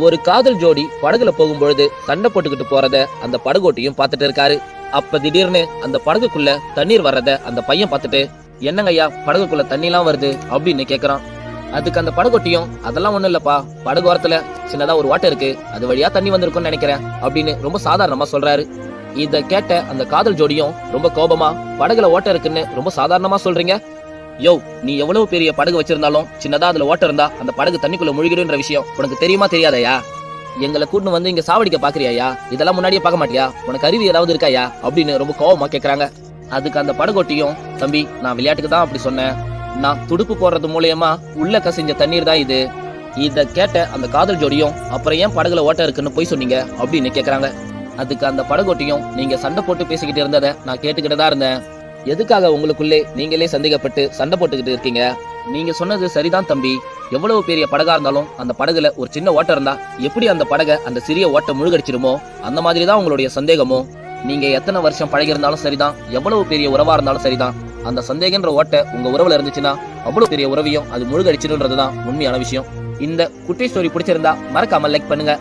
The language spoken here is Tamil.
ஒரு காதல் ஜோடி படகுல போகும்பொழுது சண்டை போட்டுக்கிட்டு போறத அந்த படகோட்டியும் பார்த்துட்டு இருக்காரு. அப்ப திடீர்னு அந்த படகுக்குள்ள தண்ணீர் வர்றத அந்த பையன் பார்த்துட்டு, என்னங்க ஐயா படகுக்குள்ள தண்ணி எல்லாம் வருது அப்படின்னு கேக்குறான். அதுக்கு அந்த படகோட்டியும், அதெல்லாம் ஒண்ணும் இல்லப்பா, படகு ஓரத்துல சின்னதா ஒரு ஓட்டை இருக்கு, அது வழியா தண்ணி வந்திருக்கும்னு நினைக்கிறேன் அப்படின்னு ரொம்ப சாதாரணமா சொல்றாரு. இத கேட்ட அந்த காதல் ஜோடியும் ரொம்ப கோபமா, படகுல ஓட்டை இருக்குன்னு ரொம்ப சாதாரணமா சொல்றீங்க? யோ, நீ எவ்வளவு பெரிய படகு வச்சிருந்தாலும் சின்னதா அதுல ஓட்டை இருந்தா அந்த படகு தண்ணிக்குள்ள முழுகிடுன்ற விஷயம் உனக்கு தெரியுமா தெரியாதயா? எங்களை கூட்டு வந்து இங்க சாவடிக்க பாக்குறியா? இதெல்லாம் முன்னாடியே பார்க்க மாட்டியா? உனக்கு அறிவு ஏதாவது இருக்காயா அப்படின்னு ரொம்ப கோபமா கேக்குறாங்க. அதுக்கு அந்த படகோட்டியும், தம்பி நான் விளையாட்டுக்கு தான் அப்படி சொன்னேன், நான் துடுப்பு போடுறது மூலியமா உள்ள கசிஞ்ச தண்ணீர் தான் இது. இத கேட்ட அந்த காதல் ஜோடியும், அப்புறம் ஏன் படகுல ஓட்டை இருக்குன்னு போய் சொன்னீங்க அப்படின்னு கேக்குறாங்க. அதுக்கு அந்த படகோட்டியும், நீங்க சண்டை போட்டு பேசிக்கிட்டு இருந்ததை நான் கேட்டுக்கிட்டு தான் இருந்தேன். எதுக்காக உங்களுக்குள்ளே நீங்களே சந்தேகப்பட்டு சண்டை போட்டுக்கிட்டு இருக்கீங்க? நீங்க சொன்னது சரிதான் தம்பி, எவ்வளவு பெரிய படகா இருந்தாலும் அந்த படகுல ஒரு சின்ன ஓட்டை இருந்தா எப்படி அந்த படகை அந்த சிறிய ஓட்டை முழுகடிச்சிருமோ அந்த மாதிரிதான் உங்களுடைய சந்தேகமும். நீங்க எத்தனை வருஷம் பழகி இருந்தாலும் சரிதான், எவ்வளவு பெரிய உறவா இருந்தாலும் சரிதான், அந்த சந்தேகன்ற ஓட்டை உங்க உறவுல இருந்துச்சுன்னா அவ்வளவு பெரிய உறவையும் அது முழுகடிச்சிருன்றதுதான் உண்மையான விஷயம். இந்த குட்டி ஸ்டோரி பிடிச்சிருந்தா மறக்காம லைக் பண்ணுங்க.